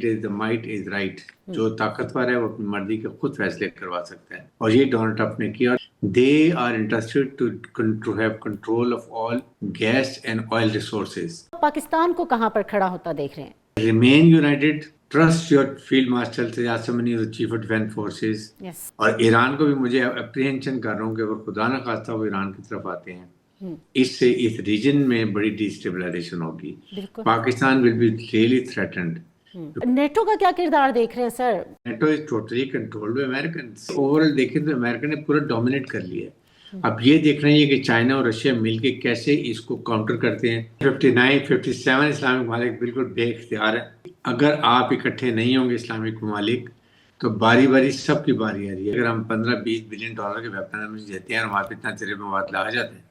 It is the might is right, جو طاقتور ہے وہ اپنی مرضی کے خود فیصلے کروا سکتا ہے، اور یہ ڈونلڈ ٹرمپ نے کیا. They are interested to have control of all gas and oil resources. Pakistan کو کہاں پر کھڑا ہوتا دیکھ رہے ہیں؟ Remain united, trust your field marshal سیاست منی چیف آف ڈیفینس فورسز. اور ایران کو بھی مجھے اپریہنشن کر رہا ہوں کہ اگر خدا نہ خواستہ وہ ایران کی طرف آتے ہیں، اس سے اس ریجن میں بڑی ڈیسٹیبلائزیشن ہوگی. Pakistan will be really threatened. NATO کا کیا کردار دیکھ رہے ہیں sir? NATO is totally controlled by Americans. Overall دیکھیں تو امریکا نے پورا ڈومینیٹ کر لیا ہے. اب یہ دیکھ رہے ہیں کہ چائنا اور رشیا مل کے کیسے اس کو کاؤنٹر کرتے ہیں. 57 اسلامک ممالک بالکل بے اختیار ہیں. اگر آپ اکٹھے نہیں ہوں گے اسلامک ممالک تو باری باری سب کی باری آ رہی ہے. اگر ہم 15-20 بلین ڈالر کے ویپن دیتے ہیں اور وہاں پہ اتنا تیرے مواد لا جاتے ہیں،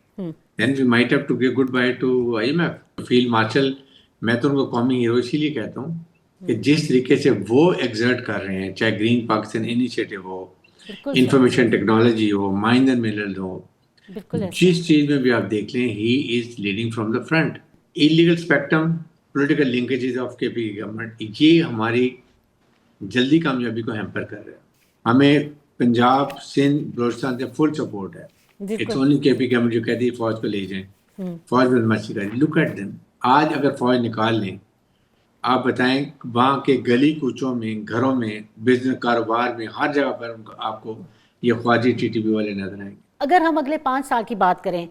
then we might have to give goodbye to IMF. Field marshal, میں تو ان کو قومی ہیرو اسی لیے کہتا ہوں کہ جس طریقے سے وہ ایگزرٹ کر رہے ہیں، چاہے گرین پاکستان انیشیٹو ہو، انفارمیشن ٹیکنالوجی ہو، مائنز اینڈ منرل ہو، جس چیز میں بھی آپ دیکھ لیں he is leading from the front. Illegal spectrum, political linkages of K P government, یہ ہماری جلدی کامیابی کو ہیمپر کر رہا ہے. ہمیں پنجاب، سندھ، بلوچستان سے فل سپورٹ ہے. اٹس اونلی کے پی گورنمنٹ جو کہتی ہے فوج کو لے جائیں، فوج میں مرضی کریں. Look at them. آج اگر فوج نکال لیں، آپ بتائیں وہاں کے گلی کوچوں میں، گھروں میں، بزنس کاروبار میں، ہر جگہ پر آپ کو یہ خواجی ٹی ٹی پی والے نظر آئیں گے. اگر ہم اگلے 5 سال کی بات کریں،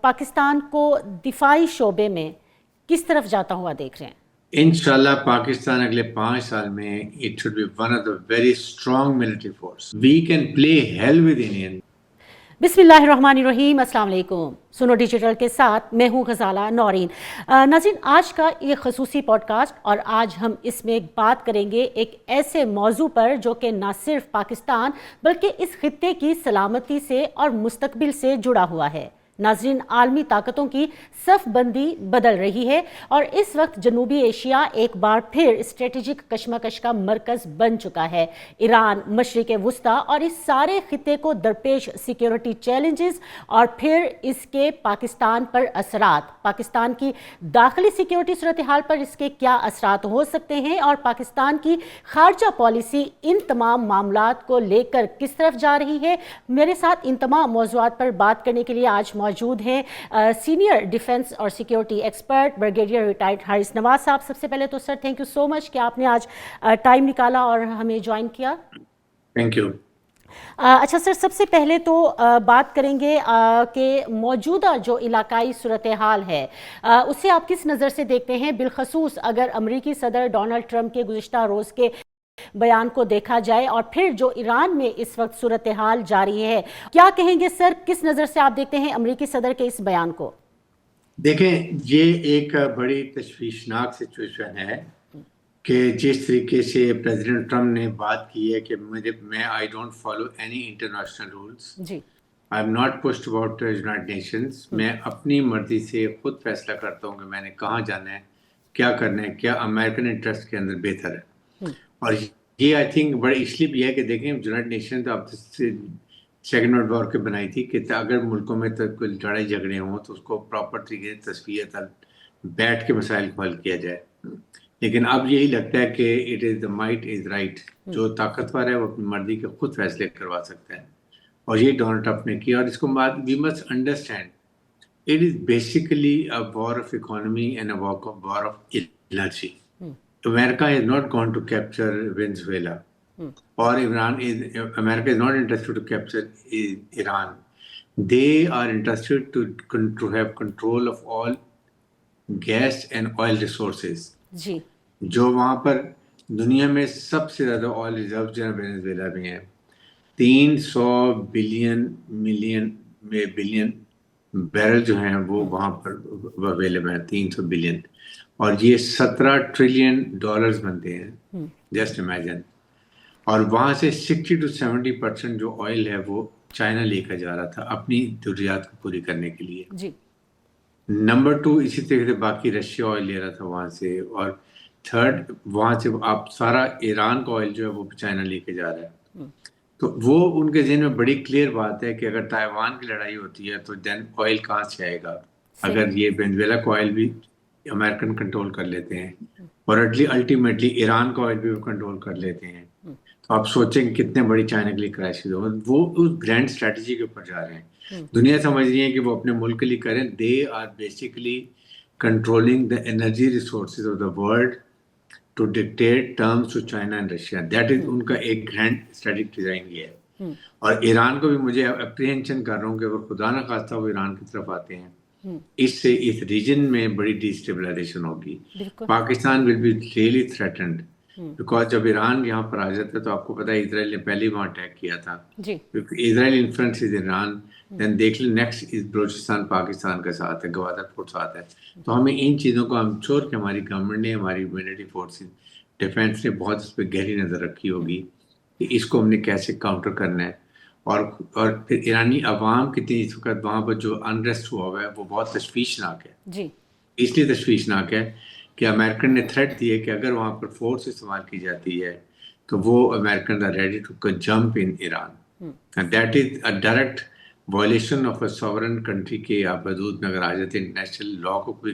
پاکستان کو دفاعی شعبے میں کس طرف جاتا ہوا دیکھ رہے ہیں؟ انشاءاللہ پاکستان اگلے 5 سال میں it should be one of the very strong military force. We can play hell with Indian. بسم اللہ الرحمن الرحیم. السلام علیکم. سنو ڈیجیٹل کے ساتھ میں ہوں غزالہ نورین. ناظرین، آج کا یہ خصوصی پوڈ کاسٹ، اور آج ہم اس میں بات کریں گے ایک ایسے موضوع پر جو کہ نہ صرف پاکستان بلکہ اس خطے کی سلامتی سے اور مستقبل سے جڑا ہوا ہے. ناظرین، عالمی طاقتوں کی صف بندی بدل رہی ہے اور اس وقت جنوبی ایشیا ایک بار پھر اسٹریٹجک کشمکش کا مرکز بن چکا ہے. ایران، مشرق وسطیٰ اور اس سارے خطے کو درپیش سیکیورٹی چیلنجز اور پھر اس کے پاکستان پر اثرات، پاکستان کی داخلی سیکیورٹی صورتحال پر اس کے کیا اثرات ہو سکتے ہیں، اور پاکستان کی خارجہ پالیسی ان تمام معاملات کو لے کر کس طرف جا رہی ہے. میرے ساتھ ان تمام موضوعات پر بات کرنے کے لیے آج موجود ہیں سینئر ڈیفنس اور security expert brigadier retired Haris Nawaz sahab. سب سے پہلے تو سر تھینک یو سو مچ کہ آپ نے آج ٹائم نکالا اور ہمیں جوائن کیا. Thank you. اچھا سر، سب سے پہلے تو بات کریں گے کہ موجودہ جو علاقائی صورتحال ہے اسے آپ کس نظر سے دیکھتے ہیں، بالخصوص اگر امریکی صدر ڈونلڈ ٹرمپ کے گزشتہ روز کے بیان کو دیکھا جائے اور پھر جو ایران میں اس وقت صورتحال جاری ہے. کیا کہیں گے سر، کس نظر سے آپ دیکھتے ہیں امریکی صدر کے اس بیان کو؟ دیکھیں، یہ ایک بڑی تشویشناک سچویشن ہے کہ جس طریقے سے پریزیڈنٹ ٹرمپ نے بات کی ہے کہ میں I don't follow any international rules, جی، I am not pushed about United Nations. میں اپنی مرضی سے خود فیصلہ کرتا ہوں کہ میں نے کہاں جانا ہے، کیا کرنا ہے، کیا امریکن انٹرسٹ کے اندر بہتر ہے. اور یہ آئی تھنک بڑی اس لیے بھی ہے کہ دیکھیں یونائٹڈ نیشن تو اب سیکنڈ ورلڈ وار کے بنائی تھی کہ اگر ملکوں میں تو کوئی لڑائی جھگڑے ہوں تو اس کو پراپر طریقے سے تصفیہ بیٹھ کے مسائل کو حل کیا جائے. لیکن اب یہی لگتا ہے کہ it is the might is right, جو طاقتور ہے وہ اپنی مرضی کے خود فیصلے کروا سکتا ہے، اور یہ ڈونلڈ ٹرمپ نے کیا. اور اس کو بعد we must understand it is basically a war of economy and a war of energy. America is not going to capture Venezuela, or America is not interested to capture Iran. They are interested to have control of all gas and oil resources. جی، جو وہاں پر دنیا میں سب سے زیادہ oil reserve جو ہے Venezuela میں ہیں. 300 بلین بیرل جو ہیں وہ وہاں پر اویلیبل ہیں. 300 بلین، اور یہ $17 ٹریلین بنتے ہیں، جسٹ امیجن. اور وہاں سے 60 to 70% جو آئل ہے وہ چائنا لے کر جا رہا تھا اپنی ضروریات کو پوری کرنے کے لیے. جی، نمبر 2 اسی طریقے سے باقی رشیا آئل لے رہا تھا وہاں سے، اور تھرڈ وہاں سے آپ سارا ایران کا آئل جو ہے وہ چائنا لے کے جا رہا ہے. تو وہ ان کے ذہن میں بڑی کلیئر بات ہے کہ اگر تائیوان کی لڑائی ہوتی ہے تو دین آئل کہاں سے آئے گا. اگر یہ وینزویلا کو آئل بھی امریکن کنٹرول کر لیتے ہیں اور الٹیمیٹلی ایران کا آئل بھی وہ کنٹرول کر لیتے ہیں. تو آپ سوچیں کہ کتنے بڑی چائنا کے لیے کرائسس ہو. وہ اس گرینڈ اسٹریٹجی کے اوپر جا رہے ہیں. دنیا سمجھ رہی ہے کہ وہ اپنے ملک کے لیے کریں. They are basically controlling the energy resources of the world to dictate terms to China and Russia. That is ان کا ایک گرینڈ اسٹریٹجک ڈیزائن یہ ہے. اور ایران کو بھی مجھے اپریہینشن کر رہا ہوں کہ اگر خدا نہ خواستہ وہ ایران کی طرف آتے ہیں اس سے اس ریجن میں بڑی ڈیسٹیبلائزیشن ہوگی. Pakistan will be really threatened because جب ایران یہاں پر آ جاتا ہے تو آپ کو پتا ہے اسرائیل نے پہلے وہاں اٹیک کیا تھا. اسرائیل انفلوئنس از ایران. دین دیکھ لیں نیکسٹ از بلوچستان پاکستان کے ساتھ ہے, گوادر پور ساتھ ہے. تو ہمیں ان چیزوں کو ہم شور کہ ہماری گورنمنٹ نے ہماری ملٹری فورسز ڈیفینس نے بہت اس پہ گہری نظر رکھی ہوگی کہ اس کو ہم نے کیسے کاؤنٹر کرنا ہے. اور پھر ایرانی عوام کتنی اس وقت وہاں پر جو انریسٹ ہوا ہوا ہے وہ بہت تشویشناک ہے. اس لیے تشویشناک ہے کہ امریکن نے تھریٹ دی ہے کہ اگر وہاں پر فورس استعمال کی جاتی ہے تو وہ American are ready to jump in Iran. And that is a direct violation of a sovereign country کے آپ حدود میں اگر آ جاتے ہیں. انٹرنیشنل لا کو بھی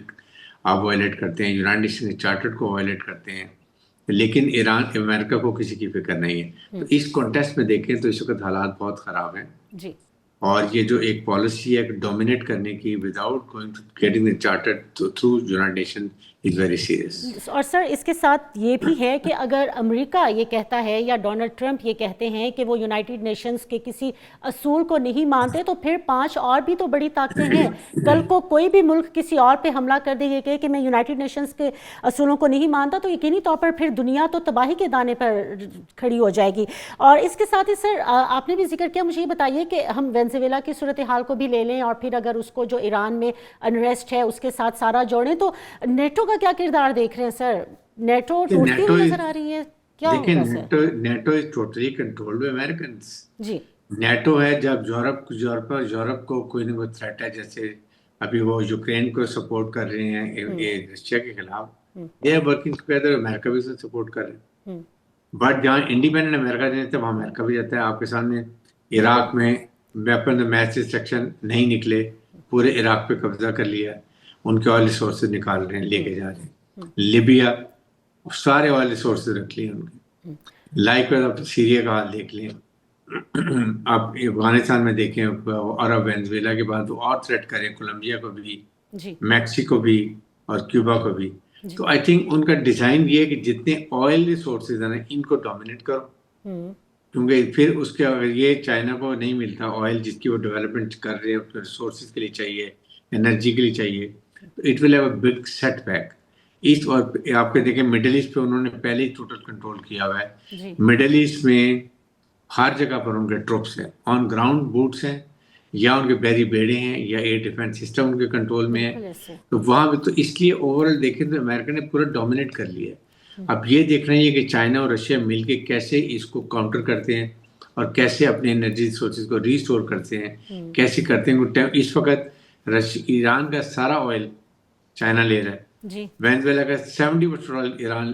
آپ وائلیٹ کرتے ہیں, یونائٹڈ نیشن چارٹر کو وائلیٹ کرتے ہیں, لیکن ایران امریکہ کو کسی کی فکر نہیں ہے. تو اس کانٹیکسٹ میں دیکھیں تو اس وقت حالات بہت خراب ہیں. اور یہ جو ایک پالیسی ہے ڈومینیٹ کرنے کی without going to getting the charter through United Nation is very serious. اور سر اس کے ساتھ یہ بھی ہے کہ اگر امریکہ یہ کہتا ہے یا ڈونلڈ ٹرمپ یہ کہتے ہیں کہ وہ یونائٹڈ نیشنز کے کسی اصول کو نہیں مانتے تو پھر 5 اور بھی تو بڑی طاقتیں ہیں. کل کو کوئی بھی ملک کسی اور پہ حملہ کر دے گا کہ میں یونائٹڈ نیشنز کے اصولوں کو نہیں مانتا تو یقینی طور پر پھر دنیا تو تباہی کے دانے پر کھڑی ہو جائے گی. اور اس کے ساتھ ہی سر آپ نے بھی ذکر کیا, مجھے یہ بتائیے کہ ہم وینزویلا کی صورتحال کو بھی لے لیں اور پھر اگر اس کو جو ایران میں انریسٹ ہے اس کے ساتھ سارا جوڑیں تو نیٹو کا کیا کردار دیکھ رہے ہیں سر؟ نیٹو ٹوٹتی ہوئی نظر آ رہی ہے کیا ہوگا sir? NATO is totally controlled by Americans. جی نیٹو ہے جب یورپ کو کوئی نہ کوئی تھریٹ ہے, جیسے ابھی وہ یوکرین کو سپورٹ کر رہے ہیں رشیا کے خلاف, دے آر ورکنگ ٹوگیدر. امریکہ بھی اسے سپورٹ کر رہے ہیں. بٹ جہاں انڈیپینڈنٹ امریکہ جاتا ہے وہاں امریکہ بھی جاتا ہے. آپ کے سامنے عراق میں ویپن میس ڈسٹرکشن نہیں نکلے, پورے عراق پہ قبضہ کر لیا, ان کے آئل ریسورسز نکال رہے ہیں, لے کے جا رہے ہیں. لیبیا سارے آئل ریسورسز رکھ لیے ان کے. لائک اب سیریا کا حال دیکھ لیں, آپ افغانستان میں دیکھیں, اور اب وینزویلا کے بعد وہ اور تھریٹ کریں کولمبیا کو بھی, میکسیکو بھی اور کیوبا کو بھی. تو آئی تھنک ان کا ڈیزائن یہ ہے کہ جتنے آئل ریسورسز ہیں ان کو ڈومینیٹ کرو, کیونکہ پھر اس کے اگر یہ چائنا کو نہیں ملتا آئل جس کی وہ ڈیولپمنٹ کر رہے ہیں ریسورسز کے لیے چاہیے, انرجی کے لیے چاہیے, تو it will have a big setback. East اور آپ کے دیکھیں مڈل ایسٹ پہ انہوں نے پہلے ہی ٹوٹل کنٹرول کیا ہوا ہے. مڈل ایسٹ میں ہر جگہ پر ان کے ٹروپس ہیں, آن گراؤنڈ بوٹس ہیں, یا ان کے بحری بیڑے ہیں, یا ایئر ڈیفینس سسٹم ان کے کنٹرول میں ہے. تو وہاں پہ تو اس لیے اوور آل دیکھیں تو امریکہ نے پورا ڈومینیٹ کر لیا ہے. اب یہ دیکھ رہے ہیں کہ چائنا اور رشیا مل کے کیسے اس کو کاؤنٹر کرتے ہیں اور کیسے اپنے انرجی ریسورسز کو ریسٹور کرتے ہیں, کیسے کرتے ہیں. اس وقت ایران کا سارا آئل چائنا لے رہا ہے, وینزویلا کا 70% آئل ایران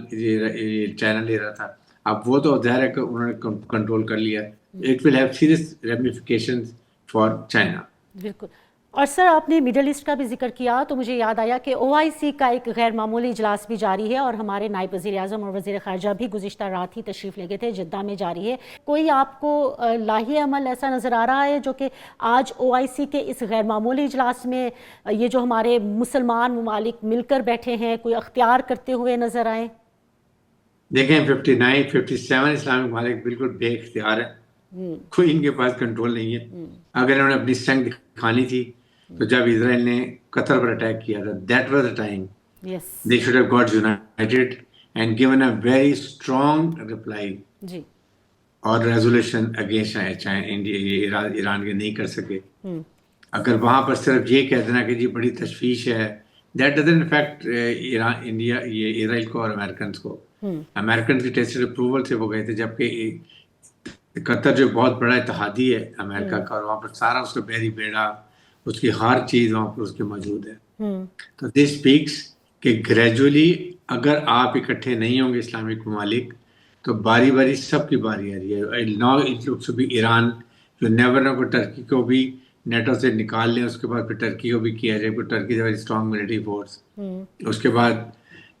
چائنا لے رہا تھا. اب وہ تو ظاہر ہے کہ انہوں نے کنٹرول کر لیا. It will have serious ramifications for China. بالکل. اور سر آپ نے مڈل ایسٹ کا بھی ذکر کیا تو مجھے یاد آیا کہ OIC کا ایک غیر معمولی اجلاس بھی جاری ہے اور ہمارے نائب وزیر اعظم اور وزیر خارجہ بھی گزشتہ رات ہی تشریف لے گئے تھے, جدہ میں جاری ہے. کوئی آپ کو لاہی عمل ایسا نظر آ رہا ہے جو کہ آج OIC کے اس غیر معمولی اجلاس میں یہ جو ہمارے مسلمان ممالک مل کر بیٹھے ہیں کوئی اختیار کرتے ہوئے نظر آئے؟ دیکھیں 57 اسلامک ممالک بالکل بے اختیار ہے, کوئی ان کے پاس کنٹرول نہیں ہے. اگر انہوں نے اپنی اسٹرینگتھ دکھانی تھی تو جب اسرائیل نے قطر پر اٹیک کیا تھا, that was a time they should have got United and given a very strong reply اور ریزولوشن اگینسٹ ایران کے نہیں کر سکے. اگر وہاں پر صرف یہ کہہ دینا کہ جی بڑی تشویش ہے, دیٹ ڈزنٹ افیکٹ انڈیا یہ اسرائیل کو اور امریکنس کو. امریکنس کی ٹیسٹ اپروول سے وہ گئے تھے, جبکہ قطر جو بہت بڑا اتحادی ہے امریکہ کا, اور وہاں پر سارا اس کا بحری بیڑا, اس کی ہر چیز وہاں پر اس کے موجود ہے. تو دس اسپیکس کہ گریجولی اگر آپ اکٹھے نہیں ہوں گے اسلامک ممالک تو باری باری سب کی باری آ رہی ہے. ناؤ اٹ لکس بھی ایران جو نیور نو کو ٹرکی کو بھی نیٹو سے نکال لیں, اس کے بعد پھر ٹرکی کو بھی کیا جائے, Turkey is very strong military force. اس کے بعد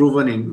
proven in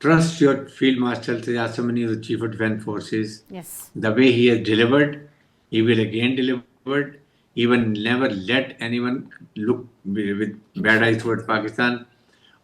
trust your field marshal Syed Samani, the chief of defense forces. Yes. The way he has delivered, he will again deliver. He will never let anyone look with bad eyes towards Pakistan.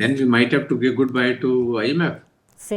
then we might have to give goodbye to IMF।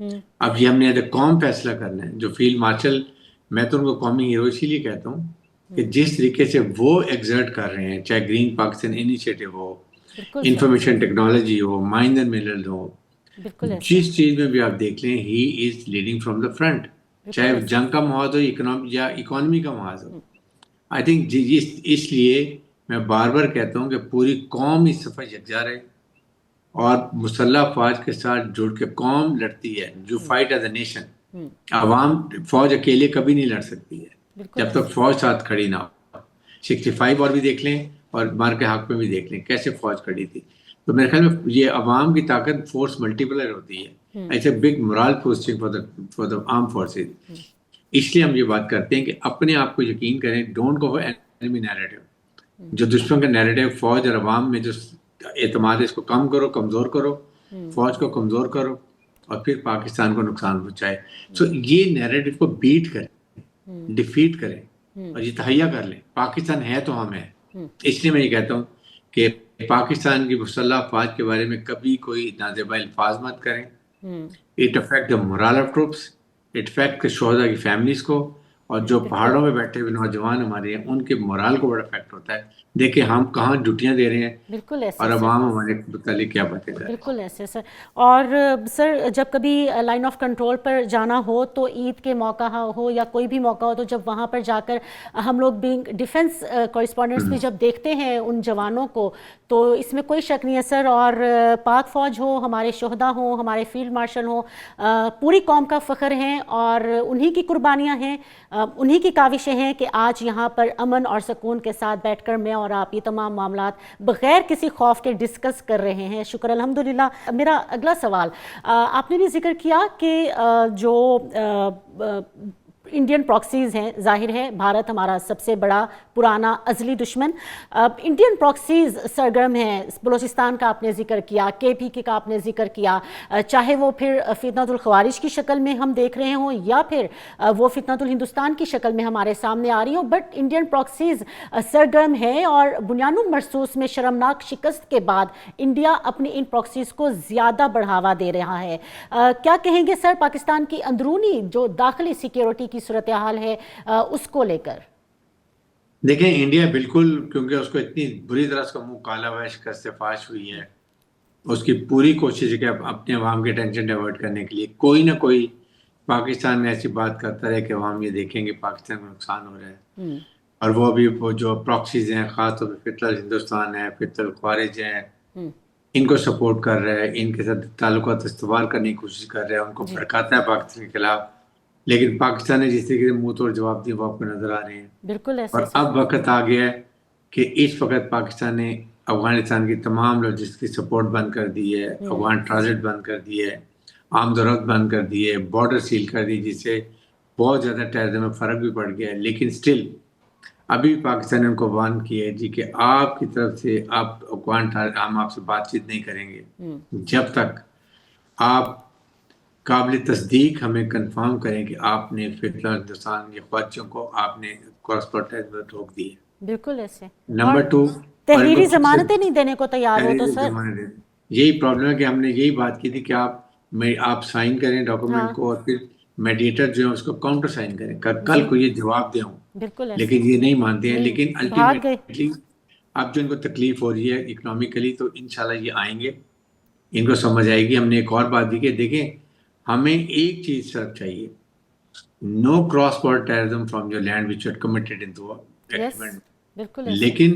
اب یہ ہم نے as a قوم فیصلہ کرنا ہے. جو field marshal, میں تو ان کو قومی ہیرو اسی لیے کہتا ہوں کہ جس طریقے سے وہ ایگزرٹ کر رہے ہیں، چاہے گرین پاکستان انیشیٹو ہو، بالکل سر، انفارمیشن ٹیکنالوجی ہو، مائنڈ اینڈ ملل ہو، بالکل ایسے، جس چیز میں بھی آپ دیکھ لیں he is leading from the front. بالکل چاہے ایسے، جنگ کا محاذ ہو یا اکانومی کا محاذ ہو. آئی تھنک اس لیے میں بار بار کہتا ہوں کہ پوری قوم اس صفحہ یکجا رہے اور مسلح افواج کے ساتھ جڑ کے قوم لڑتی ہے. جو فائٹ ایز اے نیشن، عوام فوج اکیلے کبھی نہیں لڑ سکتی ہے بالکل جب تک ایسے، فوج ساتھ کھڑی نہ ہو. 65 اور بھی دیکھ لیں اور مار کے حق میں بھی دیکھ لیں کیسے فوج کھڑی تھی. تو میرے خیال میں یہ عوام کی طاقت فورس ملٹی پلر ہوتی ہے. It's a big morale boosting for the arm forces. اس لیے ہم یہ بات کرتے ہیں کہ اپنے آپ کو یقین کریں، ڈونٹ گو فار انیمی نیریٹو. جو دشمن کا نیریٹو فوج اور عوام میں جو اعتماد ہے، اس کو کم کرو، کمزور کرو، فوج کو کمزور کرو اور پھر پاکستان کو نقصان پہنچائے. سو یہ نیریٹو کو بیٹ کریں، ڈیفیٹ کریں اور یہ تہیا کر لیں پاکستان ہے تو ہم ہیں. اس لیے میں یہ کہتا ہوں کہ پاکستان کی مسلح افواج کے بارے میں کبھی کوئی نازیبا الفاظ مت کریں. It affect the morale of troops, it affect شہداء کی فیملیز کو، اور جو پہاڑوں میں بیٹھے ہوئے نوجوان ہمارے ہیں ان کے morale کو بڑا افیکٹ ہوتا ہے. دیکھیں ہم کہاں ڈیوٹیاں دے رہے ہیں بالکل ایسے اور سر، عوام ہمارے متعلق کیا باتیں کر رہے ہیں. بالکل ایسے سر. اور سر جب کبھی لائن آف کنٹرول پر جانا ہو تو عید کے موقع ہو یا کوئی بھی موقع ہو تو جب وہاں پر جا کر ہم لوگ بینگ ڈیفنس کورسپونڈنٹس بھی جب دیکھتے ہیں ان جوانوں کو تو اس میں کوئی شک نہیں ہے سر. اور پاک فوج ہو، ہمارے شہداء ہوں، ہمارے فیلڈ مارشل ہوں، پوری قوم کا فخر ہیں اور انہی کی قربانیاں ہیں، انہی کی کاوشیں ہیں کہ آج یہاں پر امن اور سکون کے ساتھ بیٹھ کر میں اور آپ یہ تمام معاملات بغیر کسی خوف کے ڈسکس کر رہے ہیں. شکر الحمدللہ. میرا اگلا سوال، آپ نے بھی ذکر کیا کہ جو انڈین پراکسیز ہیں، ظاہر ہے بھارت ہمارا سب سے بڑا پرانا ازلی دشمن، انڈین پراکسیز سرگرم ہیں. بلوچستان کا آپ نے ذکر کیا، KPK کا آپ نے ذکر کیا، چاہے وہ پھر فتنۃ الخوارج کی شکل میں ہم دیکھ رہے ہوں یا پھر وہ فتنۃ الہندوستان کی شکل میں ہمارے سامنے آ رہی ہوں، بٹ انڈین پراکسیز سرگرم ہے اور بنیان مرصوص میں شرمناک شکست کے بعد انڈیا اپنی ان پراکسیز کو زیادہ بڑھاوا دے رہا ہے. کیا کہیں گے سر پاکستان کی اندرونی جو داخلی سیکیورٹی کی صورتحال ہے اس کو لے کر؟ دیکھیں انڈیا بالکل، کیونکہ اس کو اتنی بری طرح اس کا منہ کالا ہوا ہے، شکست فاش ہوئی ہے، اس کی پوری کوشش ہے کہ اپنے عوام کے ٹینشن ڈائیورٹ کرنے کے لیے کوئی نہ کوئی پاکستان میں ایسی بات کرتا رہے کہ عوام یہ دیکھیں گے پاکستان کو نقصان ہو رہا ہے. اور وہ بھی وہ جو پراکسیز ہیں، خاص طور پہ فتنہ ہندوستان ہے، فتنہ الخوارج ہیں، ان کو سپورٹ کر رہا ہے، ان کے ساتھ تعلقات استوار کرنے کی کوشش کر رہا ہے، ان کو بھڑکاتا ہے پاکستان کے خلاف. لیکن پاکستان نے جس طریقے سے منہ توڑ جواب دیے وہ آپ کو نظر آ رہے ہیں. بالکل ایسے اور اب وقت آ گیا ہے کہ اس وقت پاکستان نے افغانستان کی تمام لاجسٹک کی سپورٹ بند کر دی ہے، افغان ٹرانزٹ بند کر دی ہے، آمد و رفت بند کر دی ہے، بارڈر سیل کر دی، جس سے بہت زیادہ ٹیررزم میں فرق بھی پڑ گیا ہے. لیکن سٹل ابھی پاکستان نے ان کو وارن کیا ہے جی کہ آپ کی طرف سے آپ افغان ہم آپ سے بات چیت نہیں کریں گے جب تک آپ قابل تصدیق ہمیں کنفرم کریں کہ آپ نے فتنہ ہندوستان کے فوجیوں کو آپ نے کورسپونڈنٹ میں ٹھوک دی ہے. بالکل ایسے. نمبر 2، تحریری ضمانتیں نہیں دینے کو تیار ہو تو سر یہی پرابلم ہے کہ ہم نے یہی بات کی تھی کہ آپ سائن کریں ڈاکومنٹ کو اور پھر میڈیٹر جو ہے اس کو کاؤنٹر سائن کریں، کل کو یہ جواب دیں. بالکل ایسے. لیکن یہ نہیں مانتے ہیں. لیکن بھاگ گئے. الٹیمیٹلی اب جو ان کو تکلیف ہو رہی ہے اکنامکلی تو انشاءاللہ یہ آئیں گے، ان کو سمجھ آئے گی. ہم نے ایک اور بات دی کہ دیکھیں ہمیں ایک چیز صرف چاہیے، no cross border terrorism from your land which you had committed into agreement. بالکل. لیکن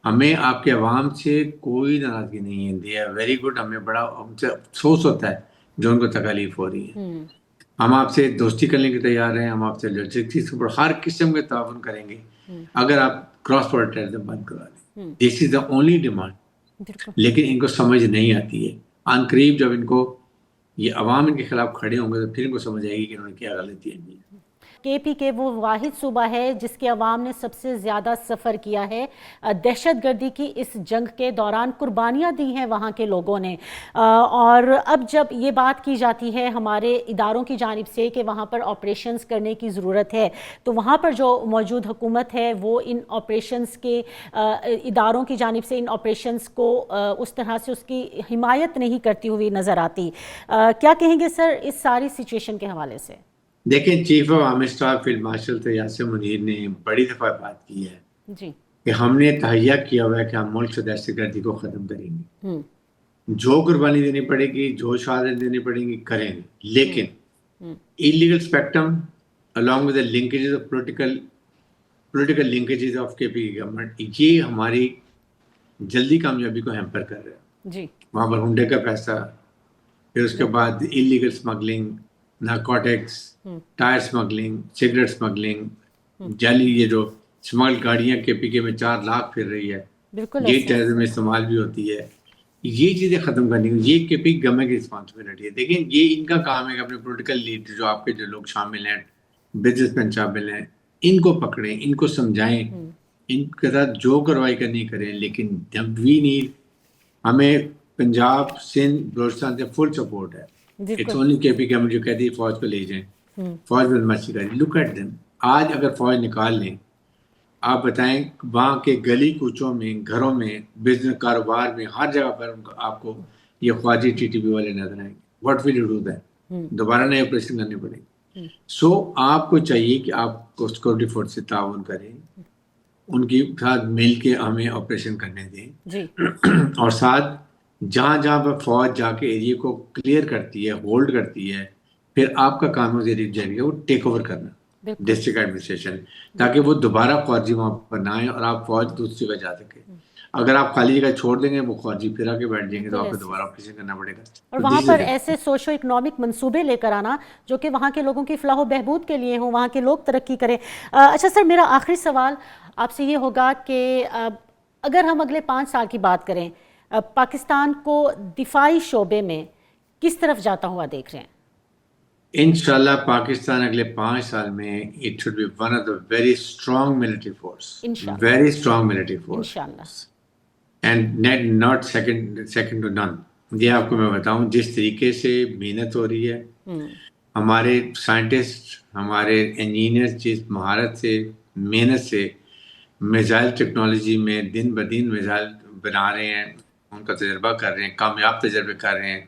ہمیں آپ کے عوام سے کوئی ناراضگی نہیں ہے، دے آر ویری گڈ. ہمیں بڑا ہم سے افسوس ہوتا ہے جو ان کو تکلیف ہو رہی ہے. ہم آپ سے دوستی کرنے کے تیار ہیں، ہم آپ سے لاجسٹکس پر ہر قسم کے تعاون کریں گے اگر آپ کراس بارڈر ٹیررزم بند کروا دیں. دس از دا اونلی ڈیمانڈ. لیکن ان کو سمجھ نہیں آتی ہے. عن قریب جب ان کو یہ عوام ان کے خلاف کھڑے ہوں گے تو پھر ان کو سمجھ آئے گی کہ انہوں نے کیا غلطی ہے. KPK وہ واحد صوبہ ہے جس کے عوام نے سب سے زیادہ سفر کیا ہے دہشت گردی کی اس جنگ کے دوران، قربانیاں دی ہیں وہاں کے لوگوں نے، اور اب جب یہ بات کی جاتی ہے ہمارے اداروں کی جانب سے کہ وہاں پر آپریشنز کرنے کی ضرورت ہے، تو وہاں پر جو موجود حکومت ہے وہ ان آپریشنز کے اداروں کی جانب سے ان آپریشنز کو اس طرح سے اس کی حمایت نہیں کرتی ہوئی نظر آتی. کیا کہیں گے سر اس ساری سچویشن کے حوالے سے؟ دیکھیں، chief of army staff field marshal Yasir Munir نے بڑی دفعہ بات کی ہے جی کہ ہم نے تہیہ کیا ہوا ہے کہ ہم ملک سے دہشت گردی کو ختم کریں گے. جو قربانی دینی پڑے گی، جو شہادت دینی پڑیں گی، کریں گے. لیکن illegal spectrum along with the linkages of political linkages of KPK government یہ ہماری جلدی کامیابی کو ہیمپر کر رہا ہے. جی وہاں پر ہنڈے کا پیسہ، پھر اس کے بعد illegal smuggling، narcotics, tyre smuggling, cigarette smuggling, جعلی یہ جو اسمگل گاڑیاں KPK میں 4 لاکھ پھر رہی ہے، یہ ٹیررزم میں استعمال بھی ہوتی ہے. یہ چیزیں ختم کرنی، یہ KPK گورنمنٹ کی رسپانسبلٹی ہے. دیکھیں، یہ ان کا کام ہے کہ اپنے پولیٹیکل لیڈر جو آپ کے جو لوگ شامل ہیں، بزنس مین شامل ہیں، ان کو پکڑیں، ان کو سمجھائیں، ان کے ساتھ جو کارروائی کرنی کریں. لیکن وی نیڈ، ہمیں پنجاب، سندھ، بلوچستان سے فل سپورٹ ہے. اٹس اونلی KPK جو کہتی ہے فوج کو لے جائیں، فوج بدماشی کری. Look at them. آج اگر فوج نکال لیں، آپ بتائیں وہاں کے گلی کوچوں میں، گھروں میں، بزنس کاروبار میں، ہر جگہ پر آپ کو یہ خواجی TTP والے نظر آئیں گے. What will you do that? دوبارہ نئے آپریشن کرنے پڑیں گے. سو آپ کو چاہیے کہ آپ کو سیکورٹی فورس سے تعاون کریں، ان کے ساتھ مل کے ہمیں آپریشن کرنے دیں، اور ساتھ جہاں جہاں پر فوج جا کے ایریے کو کلیئر کرتی ہے، ہولڈ کرتی ہے، پھر آپ کا کام ہے وہ ٹیک اوور کرنا ڈسٹرکٹ ایڈمنسٹریشن، تاکہ وہ دوبارہ فوجی وہاں پر نہ آئیں اور آپ فوج دوسری جگہ جا سکے. اگر آپ خالی جگہ چھوڑ دیں گے، وہ فوجی پھر آ کے بیٹھ جائیں گے، تو آپ کو دوبارہ آپریشن کرنا پڑے گا. اور وہاں پر ایسے سوشو اکنامک منصوبے لے کر آنا جو کہ وہاں کے لوگوں کی فلاح و بہبود کے لیے ہوں، وہاں کے لوگ ترقی کریں. اچھا سر، میرا آخری سوال آپ سے یہ ہوگا کہ اگر ہم اگلے 5 سال کی بات کریں، پاکستان کو دفاعی شعبے میں کس طرف جاتا ہوا دیکھ رہے ہیں؟ انشاءاللہ پاکستان اگلے 5 سال میں it should be one of the very strong military force. Very strong military force. انشاءاللہ. And not second to none. یہ آپ کو میں بتاؤں، جس طریقے سے محنت ہو رہی ہے، ہمارے سائنٹسٹ، ہمارے انجینئر جس مہارت سے، محنت سے میزائل ٹیکنالوجی میں دن بدن میزائل بنا رہے ہیں، ان کا تجربہ کر رہے ہیں، کامیاب تجربے کر رہے ہیں،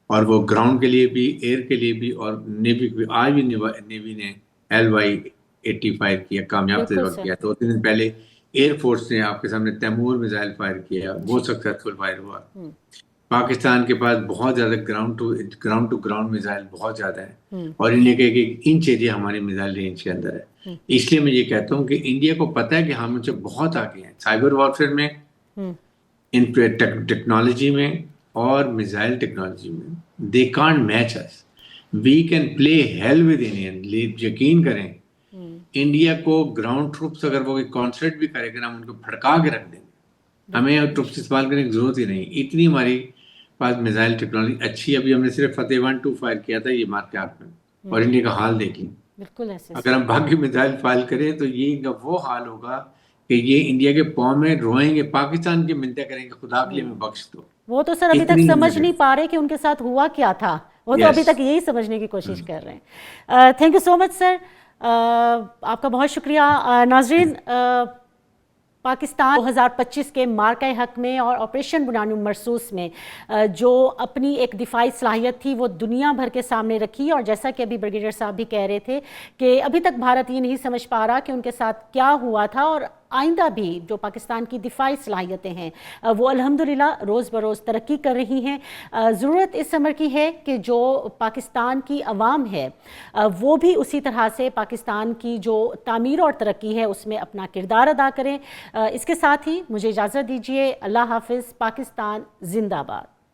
اور وہ گراؤنڈ کے لیے بھی، ایئر کے لیے بھی، اور نیوی بھی. آج بھی نیوی نے LY-85 کیا، کامیاب تجربہ کیا. 2-3 دن پہلے ایئر فورس نے آپ کے سامنے تیمور میزائل فائر کیا، بہت سکسیسفل فائر ہوا. پاکستان کے پاس بہت زیادہ گراؤنڈ ٹو گراؤنڈ میزائل بہت زیادہ ہے، اور انڈیا کے 1 انچ ایریا ہماری میزائل رینج کے اندر ہے. اس لیے میں یہ کہتا ہوں کہ انڈیا کو پتہ ہے کہ ہم ان سے بہت آگے ہیں، سائبر وارفیئر میں، ان ٹیکنالوجی میں، اور میزائل ٹیکنالوجی میں. They can't match us. We can play hell with Indian. یقین کریں، انڈیا کو گراؤنڈ ٹروپس اگر وہ کانسنٹریٹ بھی کرے گا، ہم ان کو پھڑکا کے رکھ دیں گے. ہمیں ٹروپس استعمال کرنے کی ضرورت ہی نہیں. اتنی ہماری پاس میزائل ٹیکنالوجی اچھی ہے. ابھی ہم نے صرف فتح 1-2 فائر کیا تھا یہ مارکیٹ میں، اور انڈیا کا حال دیکھ لیں. بالکل ایسے اگر ہم باقی میزائل فائر کریں تو یہ ان کا وہ حال ہوگا کہ یہ انڈیا کے پاؤں میں روئیں گے، پاکستان کی منتیں کریں گے خدا کے لیے ہمیں بخش دو. وہ تو سر ابھی تک سمجھ نہیں پا رہے کہ ان کے ساتھ ہوا کیا تھا، وہ تو ابھی تک یہی سمجھنے کی کوشش کر رہے ہیں. تھینک یو سو مچ سر، آپ کا بہت شکریہ. ناظرین، پاکستان 2025 کے مارکہ حق میں اور آپریشن بنیاد مرصوص میں جو اپنی ایک دفاعی صلاحیت تھی وہ دنیا بھر کے سامنے رکھی، اور جیسا کہ ابھی بریگیڈیئر صاحب بھی کہہ رہے تھے کہ ابھی تک بھارت یہ نہیں سمجھ پا رہا کہ ان کے ساتھ کیا ہوا تھا، اور آئندہ بھی جو پاکستان کی دفاعی صلاحیتیں ہیں وہ الحمدللہ روز بروز ترقی کر رہی ہیں. ضرورت اس امر کی ہے کہ جو پاکستان کی عوام ہے وہ بھی اسی طرح سے پاکستان کی جو تعمیر اور ترقی ہے اس میں اپنا کردار ادا کریں. اس کے ساتھ ہی مجھے اجازت دیجیے. اللہ حافظ. پاکستان زندہ باد.